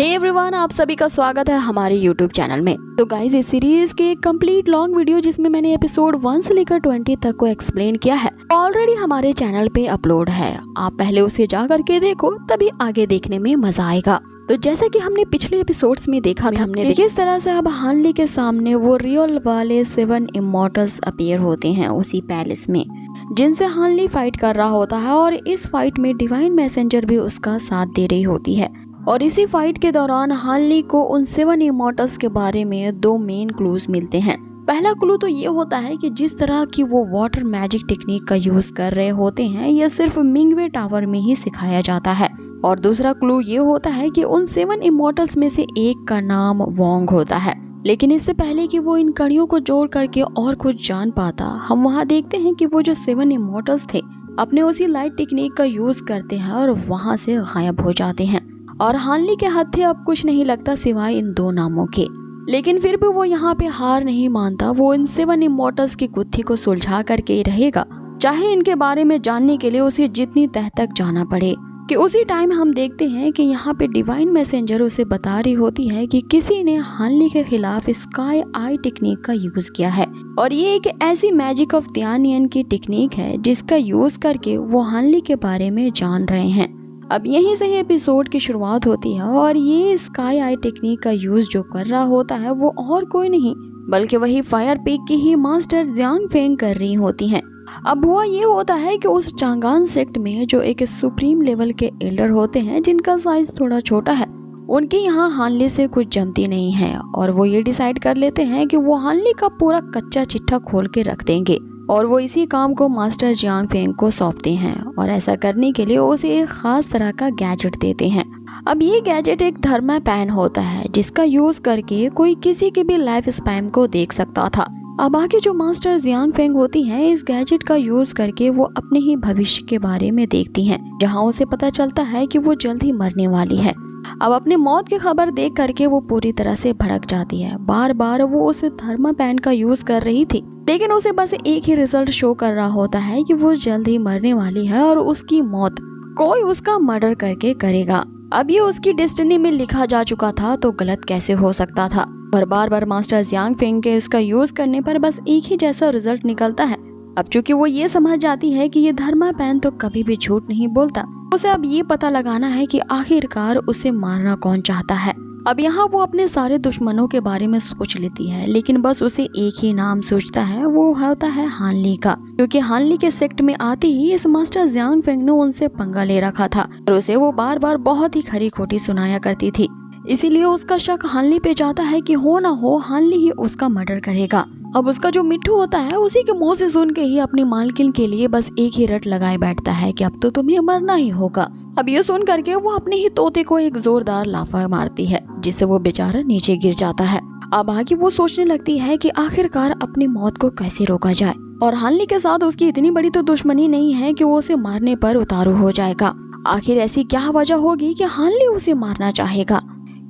Hey everyone, आप सभी का स्वागत है हमारे यूट्यूब चैनल में। तो गाइज, इस सीरीज के कंप्लीट लॉन्ग वीडियो जिसमें मैंने एपिसोड 1 से लेकर 20 तक को एक्सप्लेन किया है ऑलरेडी हमारे चैनल पे अपलोड है। आप पहले उसे जा करके देखो, तभी आगे देखने में मजा आएगा। तो जैसा कि हमने पिछले एपिसोड्स में देखा था, हमने किस तरह से अब हानली के सामने वो रियल वाले 7 इमॉर्टल्स अपीयर होते हैं उसी पैलेस में, जिनसे हानली फाइट कर रहा होता है। और इस फाइट में डिवाइन मैसेंजर भी उसका साथ दे रही होती है। और इसी फाइट के दौरान हानली को उन 7 इमॉर्टल्स के बारे में 2 मेन क्लूज मिलते हैं। पहला क्लू तो ये होता है कि जिस तरह की वो वाटर मैजिक टेक्निक का यूज कर रहे होते हैं, यह सिर्फ मिंगवे टावर में ही सिखाया जाता है। और दूसरा क्लू ये होता है कि उन 7 इमॉर्टल्स में से एक का नाम वोंग होता है। लेकिन इससे पहले कि वो इन कड़ियों को जोड़ करके और कुछ जान पाता, हम वहाँ देखते हैं कि वो जो 7 इमॉर्टल्स थे अपने उसी लाइट टेक्निक का यूज करते हैं और वहाँ से गायब हो जाते हैं। और हानली के हाथे अब कुछ नहीं लगता सिवाय इन 2 नामों के। लेकिन फिर भी वो यहाँ पे हार नहीं मानता। वो इन 7 इमॉर्टल्स की गुत्थी को सुलझा करके ही रहेगा, चाहे इनके बारे में जानने के लिए उसे जितनी तह तक जाना पड़े। कि उसी टाइम हम देखते हैं कि यहाँ पे डिवाइन मैसेंजर उसे बता रही होती है कि किसी ने हानली के खिलाफ स्काई आई टेक्निक का यूज किया है। और ये एक ऐसी मैजिक ऑफ त्यानियन की टेक्निक है जिसका यूज करके वो हानली के बारे में जान रहे हैं। अब यहीं से ही एपिसोड की शुरुआत होती है। और ये स्काई आई टेक्निक का यूज जो कर रहा होता है वो और कोई नहीं बल्कि वही फायर पीक की ही मास्टर जियांग फेंग कर रही होती हैं। अब हुआ ये होता है कि उस चांगान सेक्ट में जो एक सुप्रीम लेवल के एल्डर होते हैं जिनका साइज थोड़ा छोटा है, उनके यहाँ हानली से कुछ जमती नहीं है। और वो ये डिसाइड कर लेते हैं कि वो हानली का पूरा कच्चा चिट्ठा खोल के रख देंगे। और वो इसी काम को मास्टर जियांग फेंग को सौंपते हैं। और ऐसा करने के लिए उसे एक खास तरह का गैजेट देते हैं। अब ये गैजेट एक थर्मा पैन होता है जिसका यूज करके कोई किसी के भी लाइफ स्पैन को देख सकता था। अब आगे जो मास्टर जियांग फेंग होती हैं, इस गैजेट का यूज करके वो अपने ही भविष्य के बारे में देखती हैं, जहां उसे पता चलता है कि वो जल्द ही मरने वाली है। अब अपने मौत की खबर देख करके वो पूरी तरह से भड़क जाती है। बार बार वो उस थर्मा पैन का यूज कर रही थी, लेकिन उसे बस एक ही रिजल्ट शो कर रहा होता है कि वो जल्द ही मरने वाली है और उसकी मौत कोई उसका मर्डर करके करेगा। अब ये उसकी डेस्टिनी में लिखा जा चुका था, तो गलत कैसे हो सकता था। पर बार बार मास्टर जियांग फेंग के उसका यूज करने पर बस एक ही जैसा रिजल्ट निकलता है। अब चूंकि वो ये समझ जाती है कि ये थर्मा पैन तो कभी भी झूठ नहीं बोलता, उसे अब ये पता लगाना है कि आखिरकार उसे मारना कौन चाहता है। अब यहाँ वो अपने सारे दुश्मनों के बारे में सोच लेती है, लेकिन बस उसे एक ही नाम सोचता है, वो होता है हानली का। क्योंकि हानली के सेक्ट में आते ही इस मास्टर जियांग फेंग ने उनसे पंगा ले रखा था और उसे वो बार बार बहुत ही खरी खोटी सुनाया करती थी। इसीलिए उसका शक हानली पे जाता है कि हो ना हो हानली ही उसका मर्डर करेगा। अब उसका जो मिट्ठू होता है उसी के मुंह से सुन के ही अपनी मालकिन के लिए बस एक ही रट लगाए बैठता है कि अब तो तुम्हें मरना ही होगा। अब ये सुन करके वो अपने ही तोते को एक जोरदार लाफा मारती है, जिससे वो बेचारा नीचे गिर जाता है। अब आगे वो सोचने लगती है कि आखिरकार अपनी मौत को कैसे रोका जाए। और हानली के साथ उसकी इतनी बड़ी तो दुश्मनी नहीं है कि वो उसे मारने पर उतारू हो जाएगा। आखिर ऐसी क्या वजह होगी कि हानली उसे मारना चाहेगा।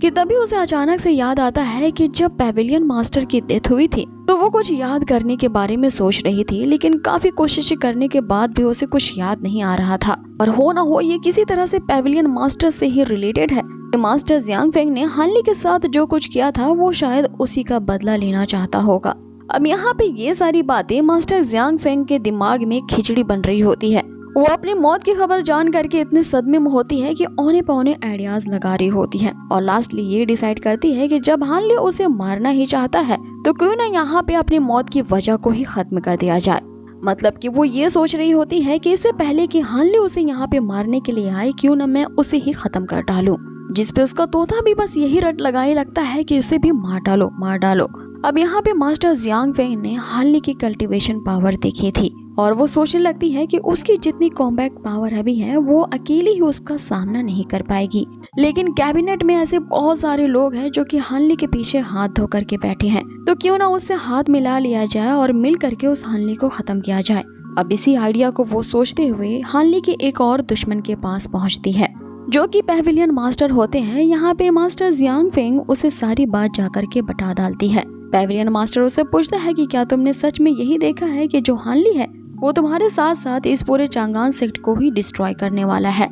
कि तभी उसे अचानक से याद आता है कि जब पेविलियन मास्टर की डेथ हुई थी तो वो कुछ याद करने के बारे में सोच रही थी, लेकिन काफी कोशिशें करने के बाद भी उसे कुछ याद नहीं आ रहा था। और हो ना हो ये किसी तरह से पेविलियन मास्टर से ही रिलेटेड है। मास्टर जियांग फेंग ने हानली के साथ जो कुछ किया था वो शायद उसी का बदला लेना चाहता होगा। अब यहाँ पे ये सारी बातें मास्टर जियांग फेंग के दिमाग में खिचड़ी बन रही होती है। वो अपनी मौत की खबर जान करके इतने सदमे में होती है कि औने पौने आइडियाज लगा रही होती है। और लास्टली ये डिसाइड करती है कि जब हानली उसे मारना ही चाहता है तो क्यों ना यहाँ पे अपनी मौत की वजह को ही खत्म कर दिया जाए। मतलब कि वो ये सोच रही होती है कि इससे पहले कि हानली उसे यहाँ पे मारने के लिए आए, क्यों ना मैं उसे ही खत्म कर डालूं। जिसपे उसका तोता भी बस यही रट लगाए लगता है कि उसे भी मार डालो मार डालो। अब यहाँ पे मास्टर जियांग फेंग ने हानली की कल्टीवेशन पावर देखी थी और वो सोचने लगती है कि उसकी जितनी कॉम्बैट पावर अभी है वो अकेली ही उसका सामना नहीं कर पाएगी। लेकिन कैबिनेट में ऐसे बहुत सारे लोग हैं जो कि हानली के पीछे हाथ धो करके बैठे हैं, तो क्यों ना उससे हाथ मिला लिया जाए और मिल करके उस हानली को खत्म किया जाए। अब इसी आइडिया को वो सोचते हुए हानली के एक और दुश्मन के पास पहुँचती है जो कि पेविलियन मास्टर होते हैं। यहाँ पे मास्टर जियांग फेंग उसे सारी बात जाकर के बता डालती है। पेविलियन मास्टर उससे पूछता है कि क्या तुमने सच में यही देखा है कि जो हानली है वो तुम्हारे साथ साथ इस पूरे चांगान सेक्ट को ही डिस्ट्रॉय करने वाला है।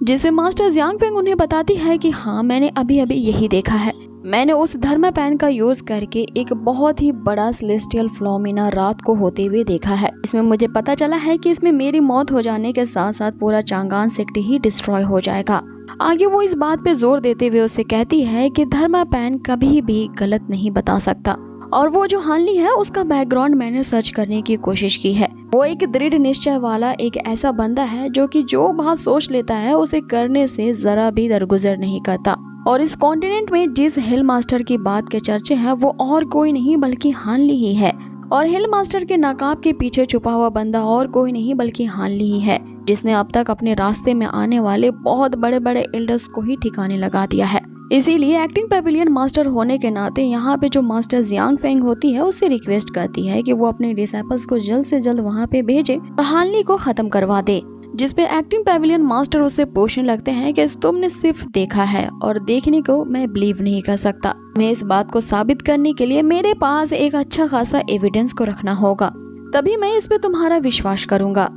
जिसमें मास्टर जियांग फेंग उन्हें बताती है कि हाँ, मैंने अभी अभी यही देखा है। मैंने उस धर्मा पैन का यूज करके एक बहुत ही बड़ा सेलेस्टियल फिनोमेना रात को होते हुए देखा है। इसमें मुझे पता चला है कि इसमें मेरी मौत हो जाने के साथ साथ पूरा चांगान सेक्टर ही डिस्ट्रॉय हो जाएगा। आगे वो इस बात पे जोर देते हुए उससे कहती है कि धर्मा पैन कभी भी गलत नहीं बता सकता, और वो जो हानली है उसका बैकग्राउंड मैंने सर्च करने की कोशिश की है। वो एक दृढ़ निश्चय वाला एक ऐसा बंदा है जो कि जो बात सोच लेता है उसे करने से जरा भी दरगुजर नहीं करता। और इस कॉन्टिनेंट में जिस हिल मास्टर की बात के चर्चे हैं वो और कोई नहीं बल्कि हानली ही है। और हिल मास्टर के नकाब के पीछे छुपा हुआ बंदा और कोई नहीं बल्कि हानली ही है, जिसने अब तक अपने रास्ते में आने वाले बहुत बड़े बड़े एल्डर्स को ही ठिकाने लगा दिया है। इसीलिए एक्टिंग पैविलियन मास्टर होने के नाते यहाँ पे जो मास्टर जियांग फेंग होती है उससे रिक्वेस्ट करती है कि वो अपने डिसाइपल्स को जल्द से जल्द वहाँ पे भेजे और हानली को खत्म करवा दे। जिसपे एक्टिंग पैविलियन मास्टर उससे पूछने लगते हैं कि तुमने सिर्फ देखा है और देखने को मैं बिलीव नहीं कर सकता। मैं इस बात को साबित करने के लिए मेरे पास एक अच्छा खासा एविडेंस को रखना होगा, तभी मैं इस पे तुम्हारा विश्वास करूंगा।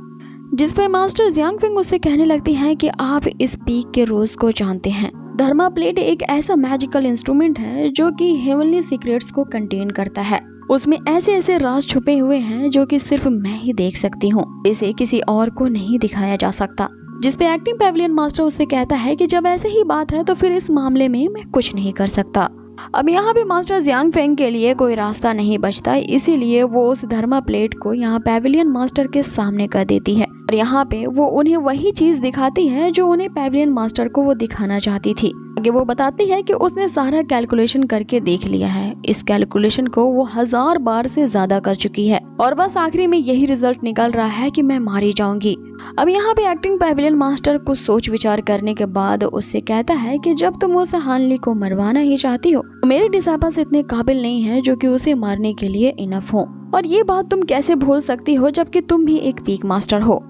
जिसपे मास्टर जियांग फेंग उससे कहने लगती हैं कि आप इस पीक के रोज को जानते हैं। धर्मा प्लेट एक ऐसा मैजिकल इंस्ट्रूमेंट है जो कि हेवनली सीक्रेट्स को कंटेन करता है। उसमें ऐसे ऐसे राज छुपे हुए हैं जो कि सिर्फ मैं ही देख सकती हूँ, इसे किसी और को नहीं दिखाया जा सकता। जिसपे एक्टिंग पैविलियन मास्टर उससे कहता है कि जब ऐसे ही बात है तो फिर इस मामले में मैं कुछ नहीं कर सकता। अब यहाँ पे मास्टर जियांग फेंग के लिए कोई रास्ता नहीं बचता, इसीलिए वो उस धर्मा प्लेट को यहाँ पैविलियन मास्टर के सामने कर देती है और यहाँ पे वो उन्हें वही चीज दिखाती है जो उन्हें पैविलियन मास्टर को वो दिखाना चाहती थी। आगे वो बताती है कि उसने सारा कैलकुलेशन करके देख लिया है। इस कैलकुलेशन को वो 1000 बार से ज्यादा कर चुकी है और बस आखिरी में यही रिजल्ट निकल रहा है कि मैं मारी जाऊंगी। अब यहाँ पे एक्टिंग पैविलियन मास्टर कुछ सोच विचार करने के बाद उससे कहता है कि जब तुम उस हानली को मरवाना ही चाहती हो तो मेरे डिसाइपल्स इतने काबिल नहीं है जो कि उसे मारने के लिए इनफ हो। और ये बात तुम कैसे भूल सकती हो जबकि तुम भी एक वीक मास्टर हो।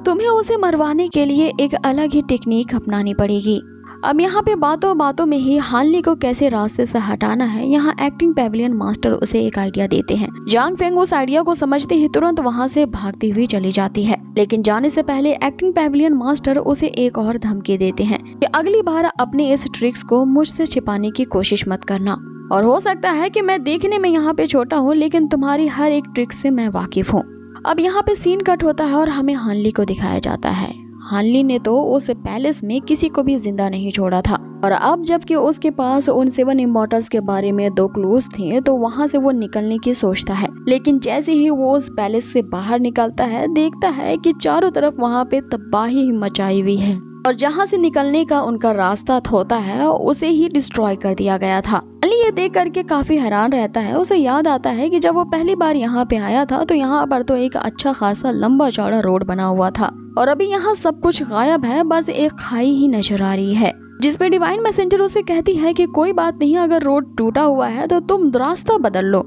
तुम्हें उसे मरवाने के लिए एक अलग ही टेक्निक अपनानी पड़ेगी। अब यहाँ पे बातों बातों में ही हानली को कैसे रास्ते से हटाना है, यहाँ एक्टिंग पैविलियन मास्टर उसे एक आइडिया देते हैं। जियांग फेंग उस आइडिया को समझते ही तुरंत वहाँ से भागती हुई चली जाती है, लेकिन जाने से पहले एक्टिंग पैविलियन मास्टर उसे एक और धमकी देते हैं कि अगली बार अपने इस ट्रिक्स को मुझसे छिपाने की कोशिश मत करना। और हो सकता है कि मैं देखने में यहाँ पे छोटा हूँ लेकिन तुम्हारी हर एक ट्रिक से मैं वाकिफ हूँ। अब यहाँ पे सीन कट होता है और हमें हानली को दिखाया जाता है। हानली ने तो उस पैलेस में किसी को भी जिंदा नहीं छोड़ा था और अब जबकि उसके पास उन 7 इमॉर्टल्स के बारे में 2 क्लूज थे तो वहाँ से वो निकलने की सोचता है। लेकिन जैसे ही वो उस पैलेस से बाहर निकलता है देखता है कि चारों तरफ वहाँ पे तबाही मचाई हुई है और जहाँ से निकलने का उनका रास्ता होता है उसे ही डिस्ट्रॉय कर दिया गया था। अली ये देख करके काफी हैरान रहता है। उसे याद आता है कि जब वो पहली बार यहाँ पे आया था तो यहाँ पर तो एक अच्छा खासा लंबा चौड़ा रोड बना हुआ था और अभी यहाँ सब कुछ गायब है, बस एक खाई ही नजर आ रही है। जिसपे डिवाइन मैसेंजर उसे कहती है कि कोई बात नहीं, अगर रोड टूटा हुआ है तो तुम रास्ता बदल लो।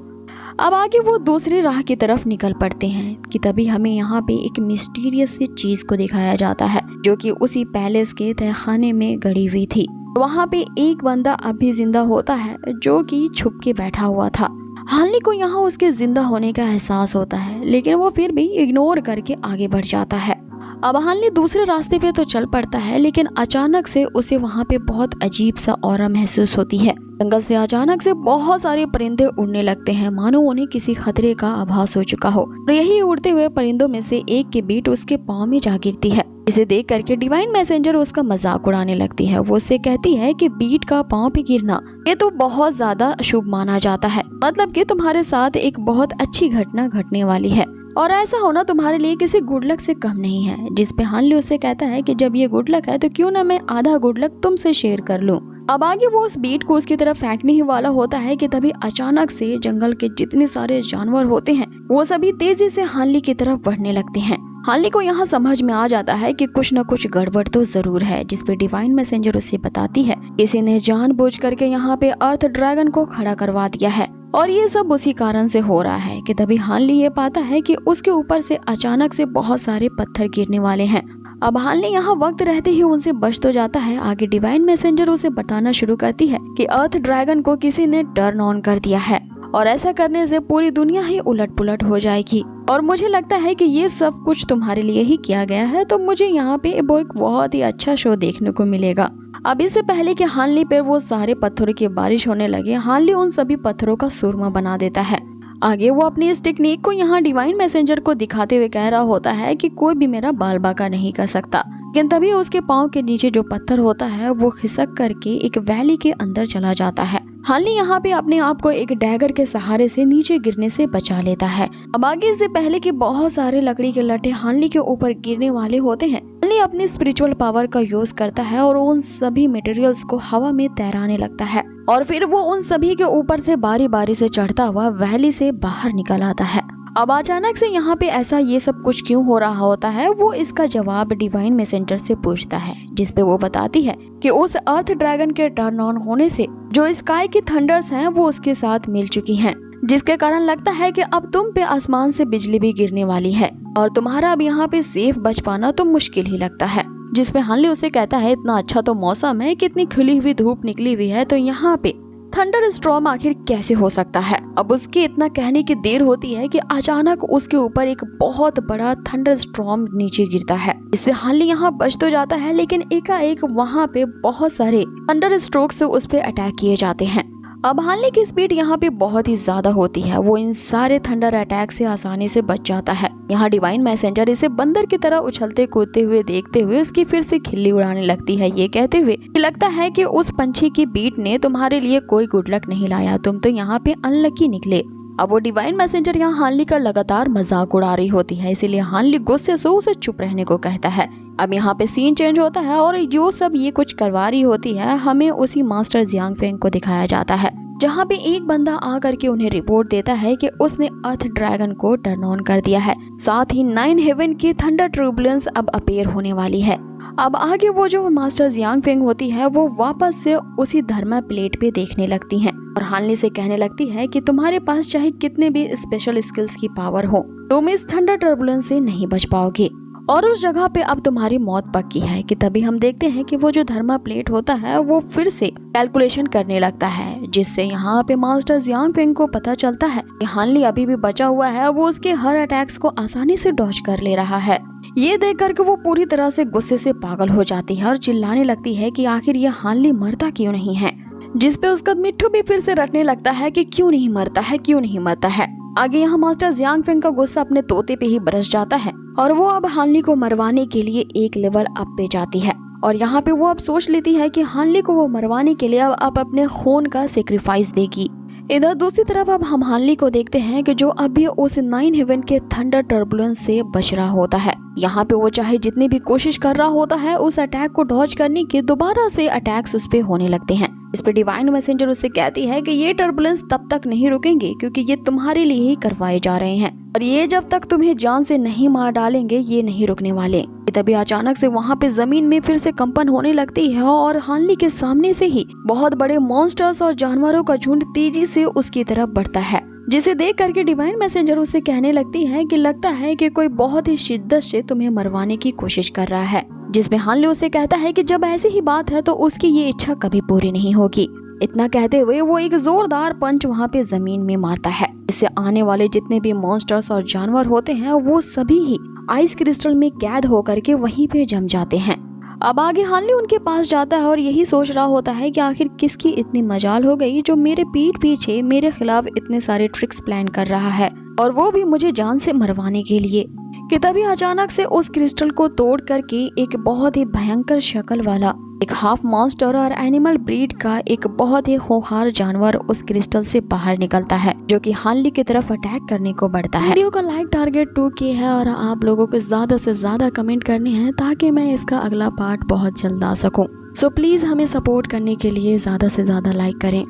अब आगे वो दूसरी राह की तरफ निकल पड़ते हैं कि तभी हमें यहाँ पे एक मिस्टीरियस सी चीज को दिखाया जाता है जो कि उसी पैलेस के तहखाने में गड़ी हुई थी। वहाँ पे एक बंदा अभी जिंदा होता है जो कि छुप के बैठा हुआ था। हानली को यहाँ उसके जिंदा होने का एहसास होता है लेकिन वो फिर भी इग्नोर करके आगे बढ़ जाता है। अब हानली दूसरे रास्ते पे तो चल पड़ता है लेकिन अचानक से उसे वहाँ पे बहुत अजीब सा ऑरा महसूस होती है। जंगल से अचानक से बहुत सारे परिंदे उड़ने लगते हैं, मानो उन्हें किसी खतरे का आभास हो चुका हो। और यही उड़ते हुए परिंदों में से एक की बीट उसके पाँव में जा गिरती है। इसे देख करके डिवाइन मैसेंजर उसका मजाक उड़ाने लगती है। वो उससे कहती है कि बीट का पाँव पे गिरना ये तो बहुत ज्यादा अशुभ माना जाता है, मतलब कि तुम्हारे साथ एक बहुत अच्छी घटना घटने वाली है और ऐसा होना तुम्हारे लिए किसी गुड लक से कम नहीं है। जिसपे हानली उससे कहता है कि जब ये गुड लक है तो क्यों ना मैं आधा गुड लक तुमसे शेयर कर लूं। अब आगे वो उस बीट को उसकी तरफ फेंकने ही वाला होता है कि तभी अचानक से जंगल के जितने सारे जानवर होते हैं वो सभी तेजी से हानली की तरफ बढ़ने लगते हैं। हानली को यहाँ समझ में आ जाता है कि कुछ न कुछ गड़बड़ तो जरूर है। जिसपे डिवाइन मैसेंजर उससे बताती है किसी ने जानबूझ करके यहाँ पे अर्थ ड्रैगन को खड़ा करवा दिया है और ये सब उसी कारण से हो रहा है। कि तभी हानली ये पाता है कि उसके ऊपर से अचानक से बहुत सारे पत्थर गिरने वाले हैं। अब हानली यहाँ वक्त रहते ही उनसे बच तो जाता है। आगे डिवाइन मैसेंजर उसे बताना शुरू करती है कि अर्थ ड्रैगन को किसी ने टर्न ऑन कर दिया है और ऐसा करने से पूरी दुनिया ही उलट पुलट हो जाएगी। और मुझे लगता है कि ये सब कुछ तुम्हारे लिए ही किया गया है, तो मुझे यहाँ पे वो एक बहुत ही अच्छा शो देखने को मिलेगा। अब इससे पहले कि हानली पर वो सारे पत्थरों की बारिश होने लगे, हानली उन सभी पत्थरों का सुरमा बना देता है। आगे वो अपनी इस टेक्निक को यहाँ डिवाइन मैसेंजर को दिखाते हुए कह रहा होता है कि कोई भी मेरा बाल बांका नहीं कर सकता। लेकिन तभी उसके पाँव के नीचे जो पत्थर होता है वो खिसक करके एक वैली के अंदर चला जाता है। हानली यहाँ पे अपने आप को एक डैगर के सहारे से नीचे गिरने से बचा लेता है। अब आगे से पहले कि बहुत सारे लकड़ी के लट्ठे हानली के ऊपर गिरने वाले होते हैं, हानली अपनी स्पिरिचुअल पावर का यूज करता है और उन सभी मटेरियल्स को हवा में तैराने लगता है और फिर वो उन सभी के ऊपर से बारी बारी से चढ़ता हुआ वैली से बाहर निकल आता है। अब अचानक से यहाँ पे ऐसा ये सब कुछ क्यों हो रहा होता है, वो इसका जवाब डिवाइन मैसेंजर से पूछता है, जिसपे वो बताती है कि उस अर्थ ड्रैगन के टर्न ऑन होने से जो स्काई की थंडर्स हैं वो उसके साथ मिल चुकी हैं, जिसके कारण लगता है कि अब तुम पे आसमान से बिजली भी गिरने वाली है और तुम्हारा अब यहाँ पे सेफ बच पाना तो मुश्किल ही लगता है। जिसपे हानली उसे कहता है, इतना अच्छा तो मौसम है, कितनी खिली हुई धूप निकली हुई है, तो यहाँ पे थंडर स्टॉर्म आखिर कैसे हो सकता है। अब उसके इतना कहने की देर होती है कि अचानक उसके ऊपर एक बहुत बड़ा थंडर स्टॉर्म नीचे गिरता है। इससे हानली यहाँ बच तो जाता है, लेकिन एकाएक वहाँ पे बहुत सारे थंडर स्ट्रोक से उस पे अटैक किए जाते हैं। अब हानली की स्पीड यहाँ पे बहुत ही ज्यादा होती है, वो इन सारे थंडर अटैक से आसानी से बच जाता है। यहाँ डिवाइन मैसेंजर इसे बंदर की तरह उछलते कूदते हुए देखते हुए उसकी फिर से खिल्ली उड़ाने लगती है, ये कहते हुए कि लगता है कि उस पंछी की बीट ने तुम्हारे लिए कोई गुड लक नहीं लाया, तुम तो यहाँ पे अनलकी निकले। अब वो डिवाइन मैसेंजर यहाँ हानली का लगातार मजाक उड़ा रही होती है, इसीलिए हानली गुस्से से उसे चुप रहने को कहता है। अब यहाँ पे सीन चेंज होता है और जो सब ये कुछ करवा रही होती है हमें उसी मास्टर जियांग फेंग को दिखाया जाता है, जहाँ पे एक बंदा आकर के उन्हें रिपोर्ट देता है कि उसने अर्थ ड्रैगन को टर्न ऑन कर दिया है, साथ ही 9 हेवन की थंडर ट्रूबुलेंस अब अपेयर होने वाली है। अब आगे वो जो मास्टर जियांग फेंग होती है वो वापस से उसी धर्मा प्लेट पे देखने लगती हैं और हानली से कहने लगती है कि तुम्हारे पास चाहे कितने भी स्पेशल स्किल्स की पावर हो, तुम इस थंडर टर्बुलेंस से नहीं बच पाओगे और उस जगह पे अब तुम्हारी मौत पक्की है। कि तभी हम देखते हैं कि वो जो धर्मा प्लेट होता है वो फिर से कैलकुलेशन करने लगता है, जिससे यहाँ पे मास्टर जियांग फेंग को पता चलता है कि हानली अभी भी बचा हुआ है, वो उसके हर अटैक्स को आसानी से डॉज कर ले रहा है। ये देख करके वो पूरी तरह से गुस्से से पागल हो जाती है और चिल्लाने लगती है कि आखिर ये हानली मरता क्यों नहीं है, जिसपे उसका मिट्ठू भी फिर से रटने लगता है कि क्यों नहीं मरता है, क्यों नहीं मरता है। आगे यहाँ मास्टर जियांग फेंग का गुस्सा अपने तोते पे ही बरस जाता है और वो अब हानली को मरवाने के लिए एक लेवल अप पे जाती है और यहाँ पे वो अब सोच लेती है कि हानली को वो मरवाने के लिए अब अपने खून का सेक्रीफाइस देगी। इधर दूसरी तरफ अब हम हानली को देखते हैं कि जो अभी उस 9 हेवन के थंडर टर्बुलेंस से बच रहा होता है। यहाँ पे वो चाहे जितनी भी कोशिश कर रहा होता है उस अटैक को डॉज करने के, दोबारा से अटैक्स उस पे होने लगते हैं। इस पे डिवाइन मैसेंजर उससे कहती है कि ये टर्बुलेंस तब तक नहीं रुकेंगे क्योंकि ये तुम्हारे लिए ही करवाए जा रहे हैं और ये जब तक तुम्हें जान से नहीं मार डालेंगे ये नहीं रुकने वाले। तभी अचानक से वहाँ पे जमीन में फिर से कंपन होने लगती है और हानली के सामने से ही बहुत बड़े मॉन्स्टर्स और जानवरों का झुंड तेजी से उसकी तरफ बढ़ता है, जिसे देख करके डिवाइन मैसेंजर उससे कहने लगती है कि लगता है कि कोई बहुत ही शिद्दत से तुम्हें मरवाने की कोशिश कर रहा है। जिसमें हानली उसे कहता है कि जब ऐसी ही बात है तो उसकी ये इच्छा कभी पूरी नहीं होगी। इतना कहते हुए वो एक जोरदार पंच वहाँ पे जमीन में मारता है, इससे आने वाले जितने भी मॉन्स्टर्स और जानवर होते हैं वो सभी ही आइस क्रिस्टल में कैद होकर के वहीं पे जम जाते हैं। अब आगे हानली उनके पास जाता है और यही सोच रहा होता है कि आखिर किसकी इतनी मजाल हो गई जो मेरे पीठ पीछे मेरे खिलाफ इतने सारे ट्रिक्स प्लान कर रहा है और वो भी मुझे जान से मरवाने के लिए। कि तभी अचानक से उस क्रिस्टल को तोड़ करके एक बहुत ही भयंकर शक्ल वाला एक हाफ मॉन्स्टर और एनिमल ब्रीड का एक बहुत ही खूंखार जानवर उस क्रिस्टल से बाहर निकलता है, जो कि हानली की तरफ अटैक करने को बढ़ता है। वीडियो का लाइक टारगेट 2K है और आप लोगों को ज्यादा से ज्यादा कमेंट करने हैं ताकि मैं इसका अगला पार्ट बहुत जल्द आ सकूं। सो प्लीज हमें सपोर्ट करने के लिए ज्यादा से ज्यादा लाइक करें।